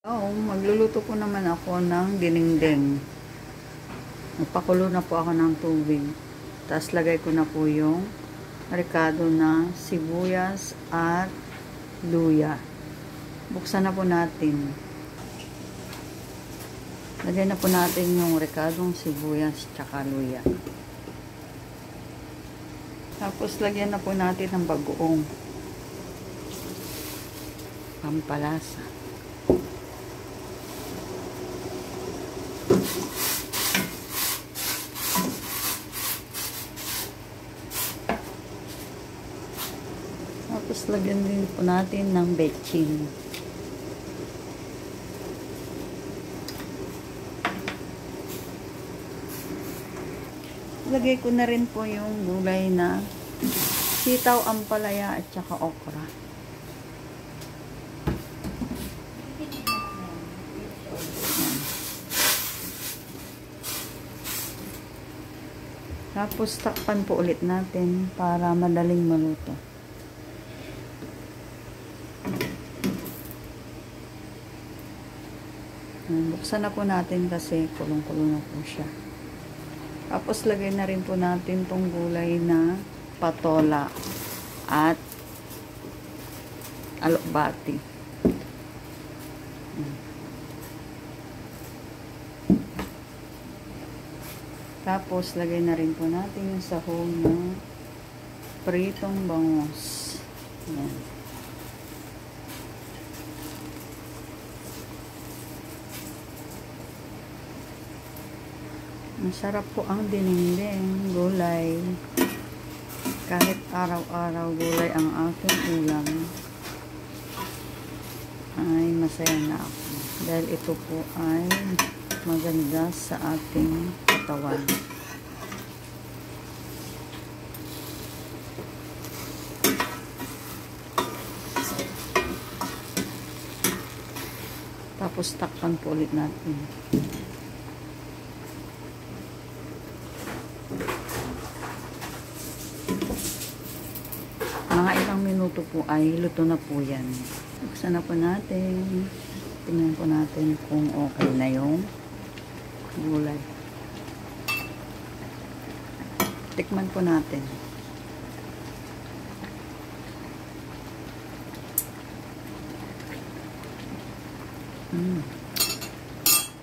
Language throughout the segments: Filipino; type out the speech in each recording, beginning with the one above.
Oo, magluluto po naman ako ng dinengdeng. Magpakulo na po ako ng tubig. Tapos lagay ko na po yung rekado na sibuyas at luya. Buksan na po natin. Lagay na po natin yung rekadong sibuyas tsaka luya. Tapos lagyan na po natin ng bagoong pampalasa. Tapos lagyan din po natin ng betchin. Lagay ko na rin po yung gulay na sitaw, ampalaya at saka okra. Tapos takpan po ulit natin para madaling maluto. Buksan na po natin kasi kulong-kulong na po siya. Tapos lagay na rin po natin tong gulay na patola at alokbati. Tapos lagay na rin po natin yung sahog ng pritong bangus. Ayan. Masarap po ang dinengdeng gulay. Kahit araw-araw gulay ang aking ulam, ay masaya na ako. Dahil ito po ay maganda sa ating katawan. Tapos takpan po ulit natin. Mga ilang minuto po ay luto na po yan. Buksan na po natin. Tingnan po natin kung okay na yung gulay. Tikman po natin.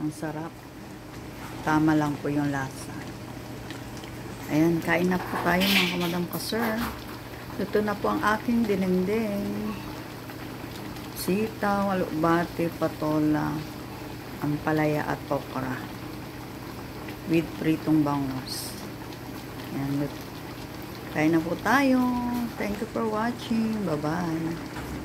Ang sarap. Tama lang po yung lasa. Ayan, kain na po tayo mga kamadam ka, sir. Ito na po ang aking dinengdeng. Sitaw, alokbati, patola, ampalaya at okra. With pritong bangus. Ayan. Kain na po tayo. Thank you for watching. Bye-bye.